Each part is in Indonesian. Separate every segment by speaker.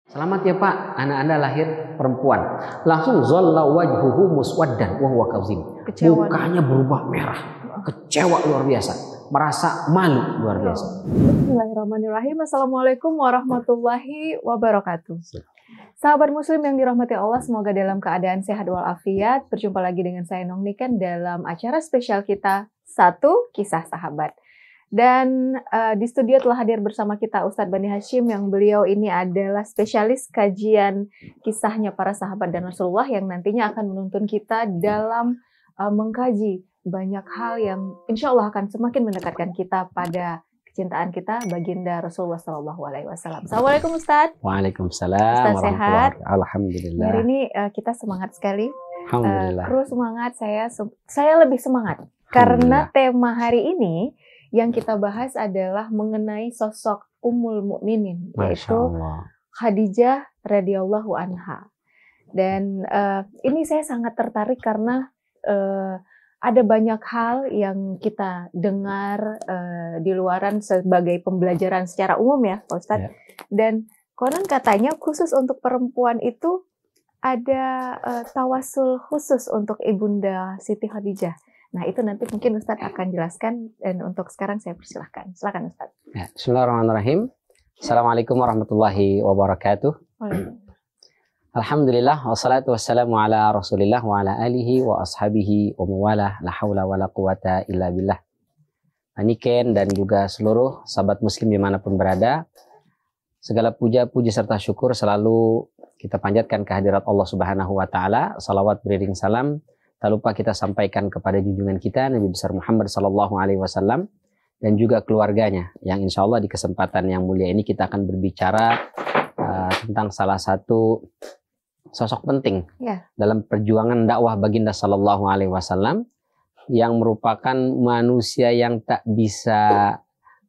Speaker 1: Selamat ya Pak, anak Anda lahir perempuan. Langsung zalla wajhuhu muswaddan wa huwa kazim. Mukanya berubah merah, kecewa luar biasa, merasa malu luar biasa.
Speaker 2: Bismillahirrahmanirrahim. Assalamualaikum warahmatullahi wabarakatuh. Sahabat muslim yang dirahmati Allah, semoga dalam keadaan sehat walafiat. Berjumpa lagi dengan saya Nong Niken dalam acara spesial kita, Satu Kisah Sahabat. Dan di studio telah hadir bersama kita Ustadz Bani Hashim, yang beliau ini adalah spesialis kajian kisahnya para sahabat dan Rasulullah, yang nantinya akan menuntun kita dalam mengkaji banyak hal yang insya Allah akan semakin mendekatkan kita pada kecintaan kita baginda Rasulullah SAW. Assalamualaikum Ustadz.
Speaker 1: Waalaikumsalam.
Speaker 2: Ustadz sehat?
Speaker 1: Alhamdulillah.
Speaker 2: Hari ini kita semangat sekali.
Speaker 1: Alhamdulillah.
Speaker 2: Kru semangat, saya lebih semangat karena tema hari ini yang kita bahas adalah mengenai sosok Ummul Mukminin, yaitu Khadijah radhiyallahu anha. Dan ini saya sangat tertarik karena ada banyak hal yang kita dengar di luaran sebagai pembelajaran secara umum ya, Pak Ustadz. Yeah. Dan konon katanya khusus untuk perempuan itu ada tawasul khusus untuk Ibunda Siti Khadijah. Nah, itu nanti mungkin Ustadz akan jelaskan, dan untuk sekarang saya persilahkan. Silakan Ustadz.
Speaker 1: Ya, bismillahirrahmanirrahim. Assalamualaikum warahmatullahi wabarakatuh. Alhamdulillah, wassalatu wassalamu ala rasulillah wa ala alihi wa ashabihi wa mawalah, la hawla wa la quwata illa billah. Niken dan juga seluruh sahabat muslim dimanapun berada, segala puja, puji serta syukur selalu kita panjatkan kehadirat Allah Subhanahu wa Ta'ala. Salawat beriring salam tak lupa kita sampaikan kepada junjungan kita Nabi besar Muhammad sallallahu alaihi wasallam dan juga keluarganya, yang insya Allah di kesempatan yang mulia ini kita akan berbicara tentang salah satu sosok penting dalam perjuangan dakwah baginda sallallahu alaihi wasallam, yang merupakan manusia yang tak bisa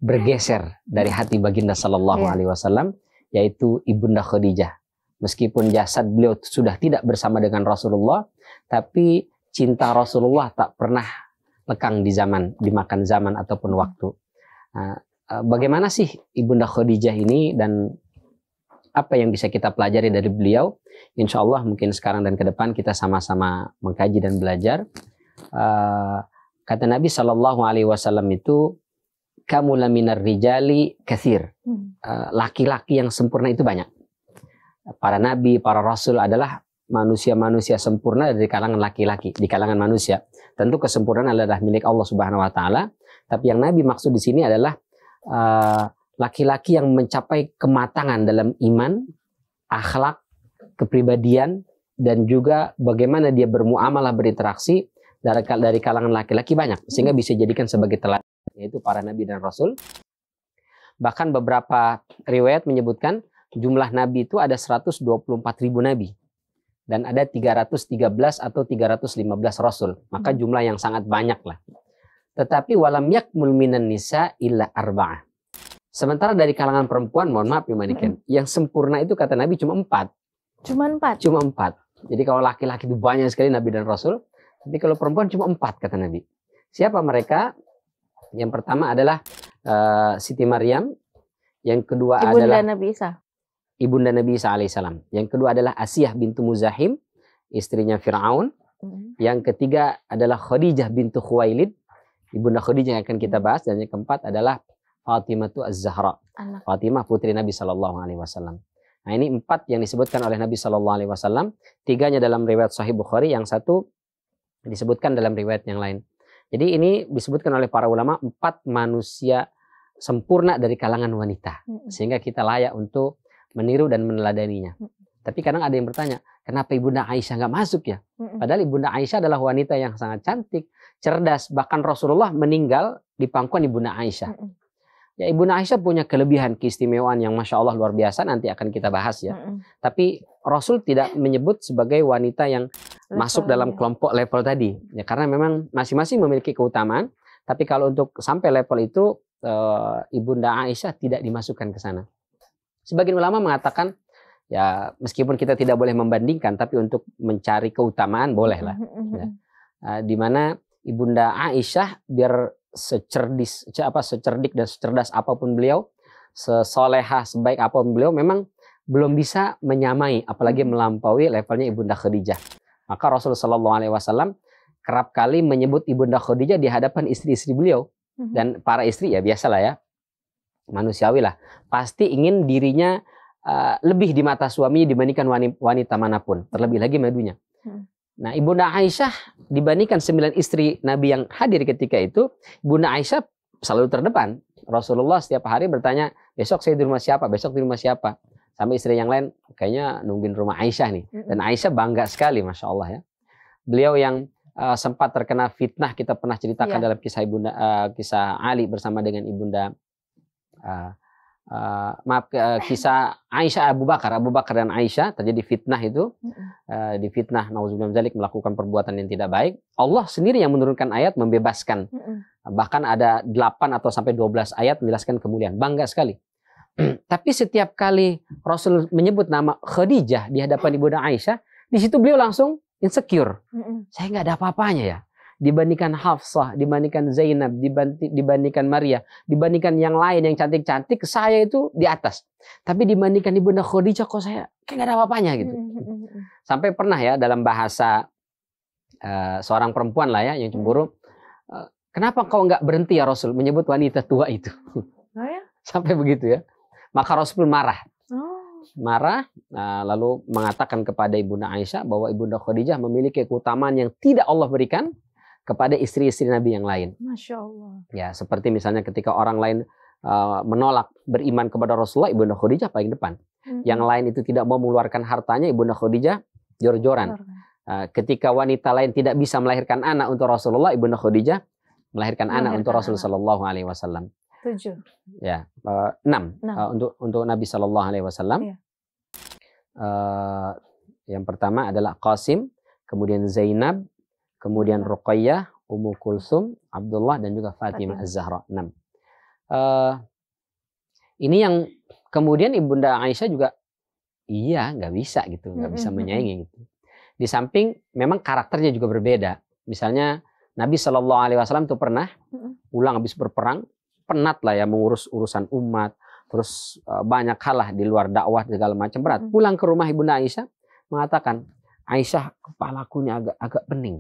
Speaker 1: bergeser dari hati baginda sallallahu alaihi wasallam, yaitu Ibunda Khadijah. Meskipun jasad beliau sudah tidak bersama dengan Rasulullah, tapi cinta Rasulullah tak pernah lekang dimakan zaman ataupun waktu. Bagaimana sih Ibunda Khadijah ini dan apa yang bisa kita pelajari dari beliau? Insya Allah mungkin sekarang dan ke depan kita sama-sama mengkaji dan belajar. Kata Nabi Shallallahu Alaihi Wasallam itu, kamula minar rijali kathir. Laki-laki yang sempurna itu banyak. Para nabi, para rasul adalah manusia-manusia sempurna dari kalangan laki-laki, di kalangan manusia. Tentu kesempurnaan adalah milik Allah Subhanahu wa Ta'ala, tapi yang Nabi maksud di sini adalah laki-laki yang mencapai kematangan dalam iman, akhlak, kepribadian, dan juga bagaimana dia bermuamalah, berinteraksi dari kalangan laki-laki banyak, sehingga bisa dijadikan sebagai teladan, yaitu para nabi dan rasul. Bahkan beberapa riwayat menyebutkan jumlah nabi itu ada 124.000 nabi. Dan ada 313 atau 315 rasul. Maka jumlah yang sangat banyak lah. Tetapi walam yakmul minan nisa illa arba'ah. Sementara dari kalangan perempuan, mohon maaf ya Maniken, yang sempurna itu kata Nabi cuma 4.
Speaker 2: Cuma 4? Cuma
Speaker 1: 4. Jadi kalau laki-laki itu banyak sekali Nabi dan Rasul. Tapi kalau perempuan cuma 4 kata Nabi. Siapa mereka? Yang pertama adalah Siti Maryam. Yang kedua adalah
Speaker 2: Nabi Isa.
Speaker 1: Ibunda Nabi Isa alaihissalam. Yang kedua adalah Asiyah bintu Muzahim, istrinya Fir'aun. Yang ketiga adalah Khadijah bintu Khuwailid, Ibunda Khadijah yang akan kita bahas. Dan yang keempat adalah Fatimah Az-Zahra, Fatimah putri Nabi Sallallahu Alaihi Wasallam. Nah, ini 4 yang disebutkan oleh Nabi Sallallahu Alaihi Wasallam. 3-nya dalam riwayat Sahih Bukhari, yang 1 disebutkan dalam riwayat yang lain. Jadi ini disebutkan oleh para ulama 4 manusia sempurna dari kalangan wanita, sehingga kita layak untuk meniru dan meneladaninya. Tapi kadang ada yang bertanya, kenapa Ibunda Aisyah nggak masuk ya? Padahal Ibunda Aisyah adalah wanita yang sangat cantik, cerdas. Bahkan Rasulullah meninggal di pangkuan Ibunda Aisyah. Ya, Ibunda Aisyah punya kelebihan, keistimewaan yang Masya Allah luar biasa, nanti akan kita bahas ya. Tapi Rasul tidak menyebut sebagai wanita yang masuk dalam kelompok level tadi. Ya, karena memang masing-masing memiliki keutamaan. Tapi kalau untuk sampai level itu, Ibunda Aisyah tidak dimasukkan ke sana. Sebagian ulama mengatakan, ya meskipun kita tidak boleh membandingkan, tapi untuk mencari keutamaan bolehlah. Ya. Di mana Ibunda Aisyah biar secerdik dan secerdas apapun beliau, sesolehah sebaik apapun beliau, memang belum bisa menyamai, apalagi melampaui levelnya Ibunda Khadijah. Maka Rasulullah SAW kerap kali menyebut Ibunda Khadijah di hadapan istri-istri beliau. Dan para istri ya biasalah ya, manusiawi lah, pasti ingin dirinya lebih di mata suaminya dibandingkan wanita manapun, terlebih lagi madunya. Nah, Ibunda Aisyah dibandingkan 9 istri Nabi yang hadir ketika itu, Ibunda Aisyah selalu terdepan. Rasulullah setiap hari bertanya, besok saya di rumah siapa, besok di rumah siapa. Sampai istri yang lain kayaknya nungguin rumah Aisyah nih. Dan Aisyah bangga sekali, Masya Allah ya. Beliau yang sempat terkena fitnah, kita pernah ceritakan dalam kisah kisah Ali bersama dengan Ibunda kisah Aisyah Abu Bakar dan Aisyah, terjadi fitnah itu, difitnah nauzubillah min dzalik, melakukan perbuatan yang tidak baik. Allah sendiri yang menurunkan ayat membebaskan. Bahkan ada 8 atau sampai 12 ayat menjelaskan kemuliaan. Bangga sekali. Tapi setiap kali Rasul menyebut nama Khadijah di hadapan Ibunda Aisyah, di situ beliau langsung insecure. Saya nggak ada apa-apanya ya. Dibandingkan Hafsah, dibandingkan Zainab, dibandingkan Maria, dibandingkan yang lain yang cantik-cantik, saya itu di atas. Tapi dibandingkan Ibunda Khadijah kok saya kayak nggak ada apa-apanya gitu. Sampai pernah ya dalam bahasa seorang perempuan lah ya yang cemburu, kenapa kau nggak berhenti ya Rasul menyebut wanita tua itu? Sampai begitu ya. Maka Rasul marah. Marah, lalu mengatakan kepada Ibunda Aisyah bahwa Ibunda Khadijah memiliki keutamaan yang tidak Allah berikan kepada istri-istri Nabi yang lain.
Speaker 2: Masya Allah. Ya,
Speaker 1: seperti misalnya ketika orang lain menolak beriman kepada Rasulullah, Ibunda Khadijah paling depan. Yang lain itu tidak mau mengeluarkan hartanya, Ibunda Khadijah jor-joran. Ketika wanita lain tidak bisa melahirkan anak untuk Rasulullah, Ibunda Khadijah melahirkan anak untuk Rasulullah Sallallahu Alaihi Wasallam.
Speaker 2: 7.
Speaker 1: Ya, 6. Untuk Nabi Sallallahu Alaihi Wasallam. Yang pertama adalah Qasim, kemudian Zainab, kemudian Ruqayyah, Ummu Kulsum, Abdullah, dan juga Fatimah Az-Zahra. 6. Ini yang kemudian Ibunda Aisyah juga nggak bisa gitu, nggak bisa menyaingi gitu. Di samping memang karakternya juga berbeda. Misalnya Nabi Shallallahu Alaihi Wasallam tuh pernah pulang habis berperang, penat lah ya mengurus urusan umat, terus banyak hal lah di luar dakwah segala macam berat. Pulang ke rumah Ibunda Aisyah mengatakan, Aisyah, kepalaku ini agak pening.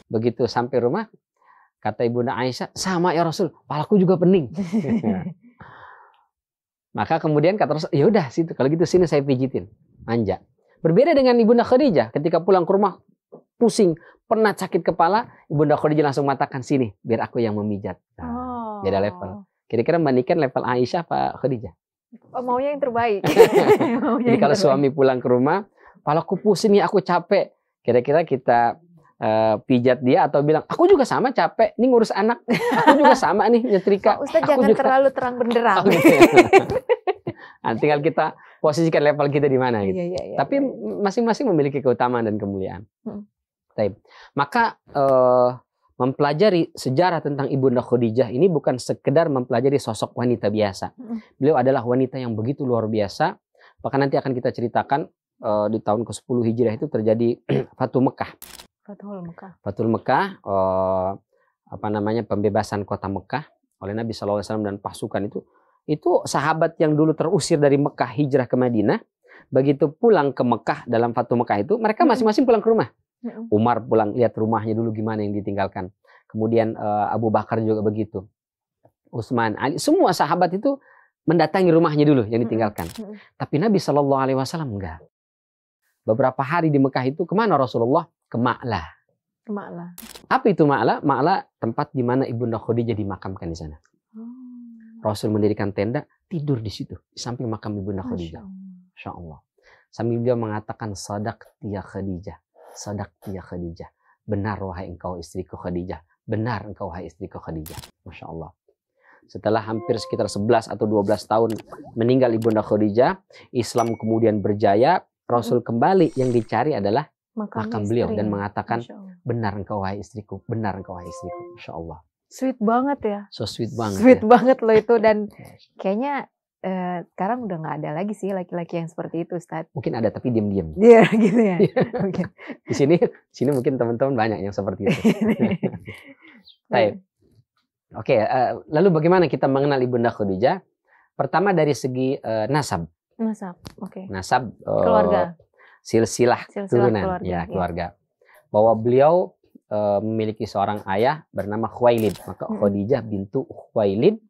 Speaker 1: Begitu sampai rumah, kata Ibunda Aisyah, sama ya Rasul, kepalaku juga pening. Maka kemudian kata Rasul, ya udah situ, kalau gitu sini saya pijitin, manja. Berbeda dengan Ibunda Khadijah, ketika pulang ke rumah pusing, penat, sakit kepala, Ibunda Khadijah langsung mengatakan, sini, biar aku yang memijat. Nah, beda level. Kira-kira bandingkan level Aisyah apa Khadijah?
Speaker 2: Maunya yang terbaik.
Speaker 1: Jadi kalau suami pulang ke rumah, kepalaku pusing nih, aku capek. Kira-kira kita pijat dia atau bilang, aku juga sama capek, ini ngurus anak. Aku juga sama nih nyetrika.
Speaker 2: Pak Ustadz jangan terlalu terang benderang.
Speaker 1: Nah, tinggal kita posisikan level kita di mana gitu. Tapi masing-masing memiliki keutamaan dan kemuliaan. Maka mempelajari sejarah tentang Ibunda Khadijah ini bukan sekedar mempelajari sosok wanita biasa. Beliau adalah wanita yang begitu luar biasa. Bahkan nanti akan kita ceritakan di tahun ke-10 Hijriah itu terjadi Fathul Mekah. Fathul Mekah, pembebasan kota Mekah oleh Nabi SAW dan pasukan itu sahabat yang dulu terusir dari Mekah hijrah ke Madinah, begitu pulang ke Mekah dalam Fathul Mekah itu mereka masing-masing pulang ke rumah. Umar pulang lihat rumahnya dulu gimana yang ditinggalkan. Kemudian Abu Bakar juga begitu. Utsman, Ali, semua sahabat itu mendatangi rumahnya dulu yang ditinggalkan. Tapi Nabi Shallallahu Alaihi Wasallam enggak. Beberapa hari di Mekah itu kemana Rasulullah? Ke Ma'lah. Apa itu Ma'lah? Ma'lah tempat di mana Ibunda Khadijah dimakamkan di sana. Rasul mendirikan tenda, tidur di situ di samping makam Ibunda Khadijah. Masya Allah. Sambil beliau mengatakan sadaqti ya Khadijah. Sadaqti ya Khadijah. Benar wahai engkau istriku Khadijah. Benar engkau wahai istriku Khadijah. Masya Allah. Setelah hampir sekitar 11 atau 12 tahun meninggal Ibunda Khadijah, Islam kemudian berjaya. Rasul kembali, yang dicari adalah makam beliau dan mengatakan, benar engkau wahai istriku, benar engkau wahai istriku. Masya Allah.
Speaker 2: Sweet banget ya.
Speaker 1: So sweet banget.
Speaker 2: Sweet banget loh itu, dan kayaknya sekarang udah nggak ada lagi sih laki-laki yang seperti itu, Ustadz.
Speaker 1: Mungkin ada tapi diam-diam.
Speaker 2: Iya gitu ya. Mungkin.
Speaker 1: Di sini mungkin teman-teman banyak yang seperti itu. Baik. Oke, lalu bagaimana kita mengenal Ibunda Khadijah? Pertama dari segi nasab.
Speaker 2: Nasab, oke.
Speaker 1: Nasab
Speaker 2: Keluarga.
Speaker 1: silsilah turunan,
Speaker 2: keluarga,
Speaker 1: ya keluarga. Bahwa beliau memiliki seorang ayah bernama Khuwailid. Maka Khadijah bintu Khuwailid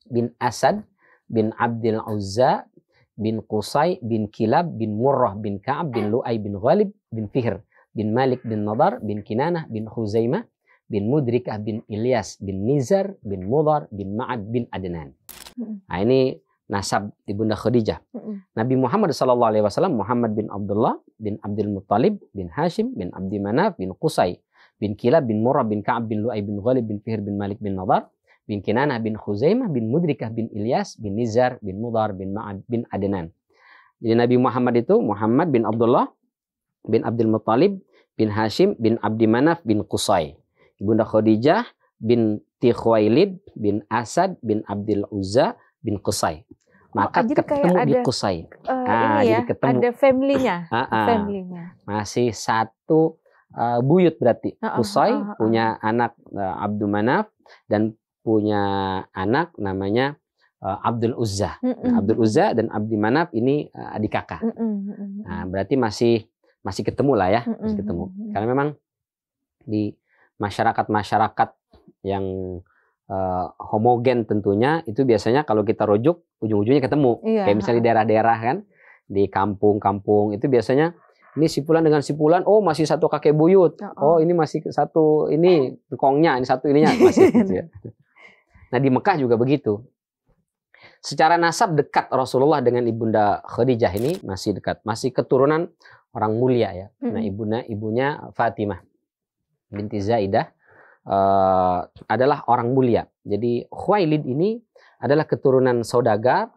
Speaker 1: bin Asad bin Abdul Uzza bin Qusay bin Kilab bin Murrah bin Ka'ab bin Lu'ay bin Ghalib bin Fihr bin Malik bin Nadar bin Kinanah bin Khuzaimah bin Mudrikah bin Ilyas bin Nizar bin Mudar bin Ma'ad bin Adnan. Nah, ini nasab ibunda Khadijah. Nabi Muhammad SAW, Muhammad bin Abdullah bin Abdul Muttalib bin Hashim bin Abdi Manaf bin Qusay bin Kilab bin Murrah bin Ka'ab bin Lu'ay bin Ghalib bin Fihr bin Malik bin Nadar bin Kinanah bin Khuzaimah bin Mudrikah bin Ilyas bin Nizar bin Mudar bin Ma'ad bin Adnan. Jadi Nabi Muhammad itu Muhammad bin Abdullah bin Abdul Muttalib bin Hashim bin Abdi Manaf bin Qusay. Ibunda Khadijah bin Khuwailid bin Asad bin Abdul Uzza bin Qusay. Maka ketemu di Qusay.
Speaker 2: Ini ya, ketemu. Ada family-nya.
Speaker 1: Masih satu buyut berarti. Qusay punya anak Abdul Manaf dan punya anak namanya Abdul Uzza. Abdul Uzza dan Abdi Manaf ini adik kakak. Nah, berarti masih ketemu lah ya, masih ketemu. Karena memang di masyarakat yang homogen tentunya itu biasanya kalau kita rujuk ujung-ujungnya ketemu. Kayak misalnya di daerah-daerah kan, di kampung-kampung itu biasanya ini sipulan dengan sipulan, oh masih satu kakek buyut, oh ini masih satu ini kongnya, ini satu ininya masih gitu ya. Nah di Mekah juga begitu. Secara nasab dekat Rasulullah dengan ibunda Khadijah ini masih dekat, masih keturunan orang mulia ya. Nah ibunya Fatimah binti Zaidah adalah orang mulia. Jadi Khuwailid ini adalah keturunan saudagar,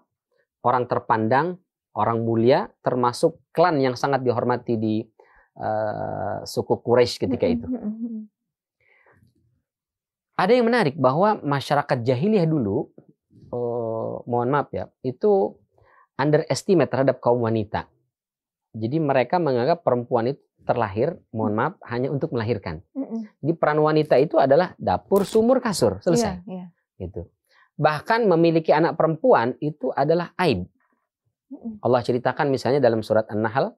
Speaker 1: orang terpandang, orang mulia, termasuk klan yang sangat dihormati di suku Quraisy ketika itu. Ada yang menarik bahwa masyarakat jahiliyah dulu, mohon maaf ya, itu underestimate terhadap kaum wanita. Jadi mereka menganggap perempuan itu terlahir, mohon maaf, hanya untuk melahirkan. Jadi peran wanita itu adalah dapur, sumur, kasur, selesai. Gitu. Bahkan memiliki anak perempuan itu adalah aib. Allah ceritakan misalnya dalam surat An-Nahl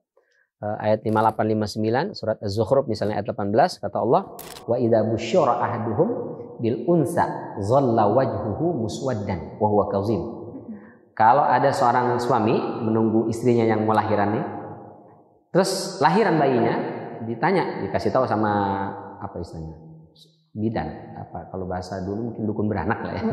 Speaker 1: ayat 5859, surat Az-Zukhruf misalnya ayat 18, kata Allah, wa idza busyira ahaduhum bil unsa dhalla wajhuhu muswaddan wa huwa kazim. Kalau ada seorang suami menunggu istrinya yang melahirkan nih, terus lahiran bayinya, ditanya, dikasih tahu sama apa istilahnya, bidan, apa kalau bahasa dulu mungkin dukun beranak lah ya.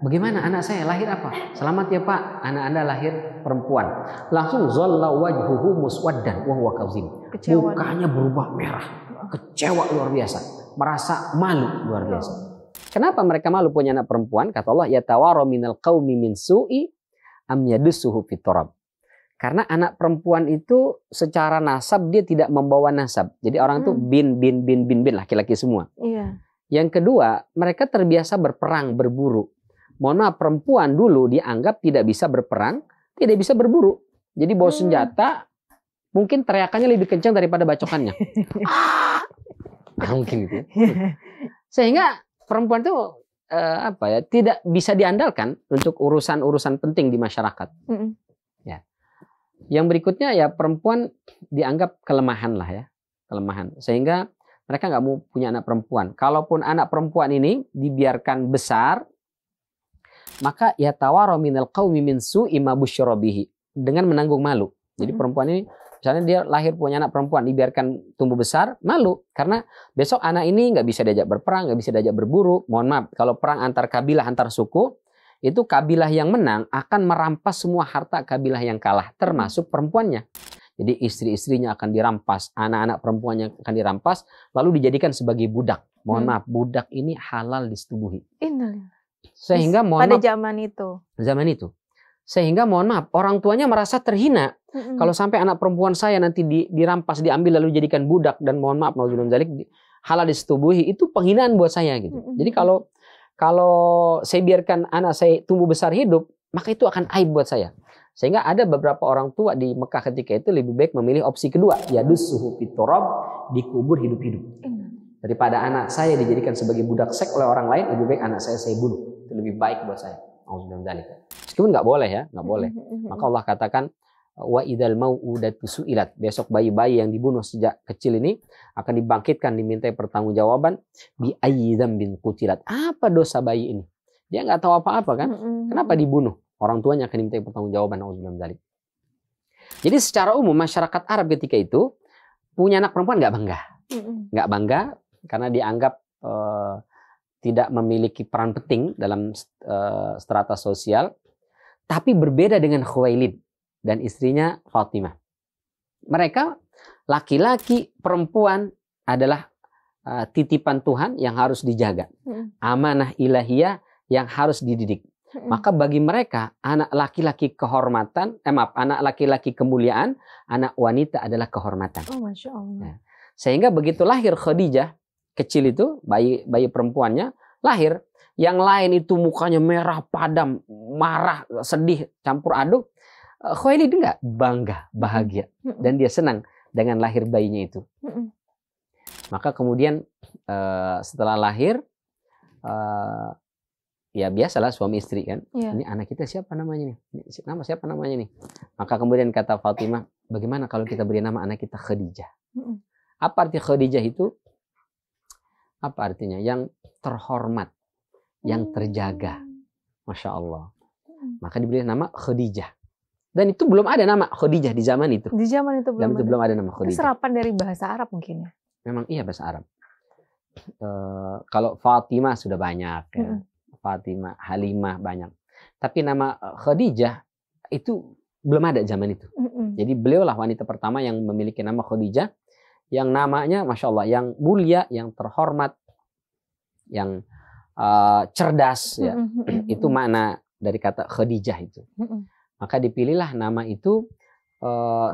Speaker 1: Bagaimana anak saya lahir apa? Selamat ya Pak, anak Anda lahir perempuan. Langsung zalla wajhuhu muswaddan wa huwa kazim. Mukanya berubah merah, kecewa luar biasa, merasa malu luar biasa. Kenapa mereka malu punya anak perempuan? Kata Allah, yatawara minal qaumi min su'i am yadussuhu fit turab. Karena anak perempuan itu secara nasab dia tidak membawa nasab. Jadi orang itu bin laki-laki semua. Yang kedua, mereka terbiasa berperang, berburu. Mohon maaf, perempuan dulu dianggap tidak bisa berperang, tidak bisa berburu. Jadi bawa senjata, mungkin teriakannya lebih kencang daripada bacokannya. Mungkin gitu. Sehingga perempuan itu tidak bisa diandalkan untuk urusan-urusan penting di masyarakat. Ya. Yang berikutnya ya perempuan dianggap kelemahan lah ya, kelemahan. Sehingga mereka nggak mau punya anak perempuan. Kalaupun anak perempuan ini dibiarkan besar, maka ya tawara minal qaumi min su'i ma busyira bihi, dengan menanggung malu. Jadi perempuan ini misalnya dia lahir punya anak perempuan, dibiarkan tumbuh besar, malu karena besok anak ini nggak bisa diajak berperang, nggak bisa diajak berburu. Mohon maaf, kalau perang antar kabilah, antar suku, itu kabilah yang menang akan merampas semua harta kabilah yang kalah, termasuk perempuannya. Jadi istri-istrinya akan dirampas, anak-anak perempuannya akan dirampas, lalu dijadikan sebagai budak. Mohon maaf, budak ini halal disetubuhi. Sehingga mohon
Speaker 2: pada
Speaker 1: maaf, zaman itu. Sehingga mohon maaf, orang tuanya merasa terhina. Kalau sampai anak perempuan saya nanti dirampas, diambil lalu dijadikan budak, dan mohon maaf, halal disetubuhi, itu penghinaan buat saya gitu. Jadi kalau saya biarkan anak saya tumbuh besar hidup, maka itu akan aib buat saya. Sehingga ada beberapa orang tua di Mekah ketika itu lebih baik memilih opsi kedua, yadussuhu fit turab, dikubur hidup-hidup. Daripada anak saya dijadikan sebagai budak seks oleh orang lain, lebih baik anak saya bunuh. Itu lebih baik buat saya. Meskipun nggak boleh ya, nggak boleh. Maka Allah katakan wa idzal mau'udatu su'ilat. Besok bayi-bayi yang dibunuh sejak kecil ini akan dibangkitkan, dimintai pertanggungjawaban bi ayyi dzambin qutilat. Apa dosa bayi ini? Dia nggak tahu apa-apa kan? Kenapa dibunuh? Orang tuanya akan dimintai pertanggungjawaban. Jadi secara umum masyarakat Arab ketika itu punya anak perempuan nggak bangga. Nggak bangga karena dianggap tidak memiliki peran penting dalam strata sosial. Tapi berbeda dengan Khuwailid dan istrinya Fatimah. Mereka laki-laki, perempuan adalah titipan Tuhan yang harus dijaga. Amanah ilahiyah yang harus dididik. Maka bagi mereka anak laki-laki kehormatan, anak laki-laki kemuliaan, anak wanita adalah kehormatan.
Speaker 2: Oh, Masya Allah.
Speaker 1: Nah, sehingga begitu lahir Khadijah kecil itu, bayi perempuannya lahir, yang lain itu mukanya merah padam, marah, sedih, campur aduk. Khuwailid enggak, bangga, bahagia, dan dia senang dengan lahir bayinya itu. Maka kemudian setelah lahir, ya biasalah suami istri kan, ini anak kita siapa namanya nih? Nama siapa namanya nih? Maka kemudian kata Fatimah, bagaimana kalau kita beri nama anak kita Khadijah? Apa arti Khadijah itu? Apa artinya? Yang terhormat, yang terjaga. Masya Allah. Maka diberi nama Khadijah. Dan itu belum ada nama Khadijah di zaman itu.
Speaker 2: Di zaman itu
Speaker 1: belum ada nama Khadijah.
Speaker 2: Itu serapan dari bahasa Arab mungkin ya?
Speaker 1: Memang iya bahasa Arab. Kalau Fatimah sudah banyak ya. Fatimah, Halimah banyak. Tapi nama Khadijah itu belum ada zaman itu. Jadi beliaulah wanita pertama yang memiliki nama Khadijah. Yang namanya Masya Allah, yang mulia, yang terhormat, yang cerdas ya. Itu makna dari kata Khadijah itu. Maka dipilihlah nama itu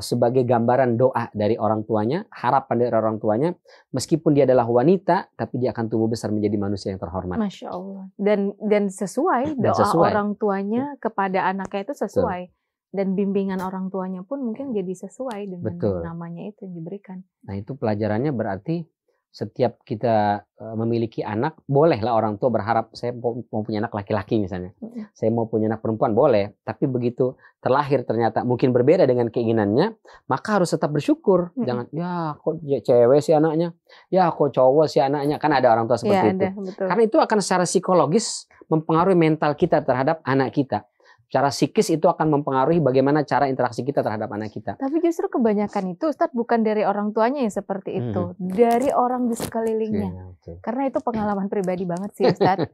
Speaker 1: sebagai gambaran doa dari orang tuanya, harapan dari orang tuanya, meskipun dia adalah wanita, tapi dia akan tumbuh besar menjadi manusia yang terhormat.
Speaker 2: Masya Allah. Dan sesuai doa orang tuanya kepada anaknya itu sesuai. Dan bimbingan orang tuanya pun mungkin jadi sesuai dengan namanya itu yang diberikan.
Speaker 1: Nah itu pelajarannya berarti setiap kita memiliki anak, bolehlah orang tua berharap saya mau punya anak laki-laki misalnya. Saya mau punya anak perempuan, boleh. Tapi begitu terlahir ternyata mungkin berbeda dengan keinginannya, maka harus tetap bersyukur. Jangan, ya kok cewek sih anaknya, ya kok cowok sih anaknya. Kan ada orang tua seperti itu.
Speaker 2: Betul.
Speaker 1: Karena itu akan secara psikologis mempengaruhi mental kita terhadap anak kita. Secara psikis itu akan mempengaruhi bagaimana cara interaksi kita terhadap anak kita.
Speaker 2: Tapi justru kebanyakan itu Ustadz bukan dari orang tuanya yang seperti itu, dari orang di sekelilingnya. Karena itu pengalaman pribadi banget sih Ustadz.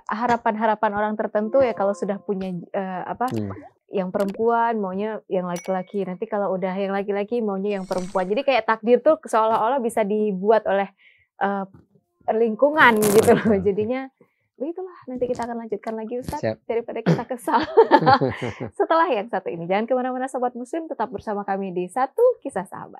Speaker 2: Harapan-harapan orang tertentu ya kalau sudah punya yang perempuan maunya yang laki-laki, nanti kalau udah yang laki-laki maunya yang perempuan. Jadi kayak takdir tuh seolah-olah bisa dibuat oleh lingkungan gitu loh. Jadinya itulah, nanti kita akan lanjutkan lagi Ustadz. Daripada kita kesal setelah yang satu ini. Jangan kemana-mana Sobat Muslim, tetap bersama kami di Satu Kisah Sahabat.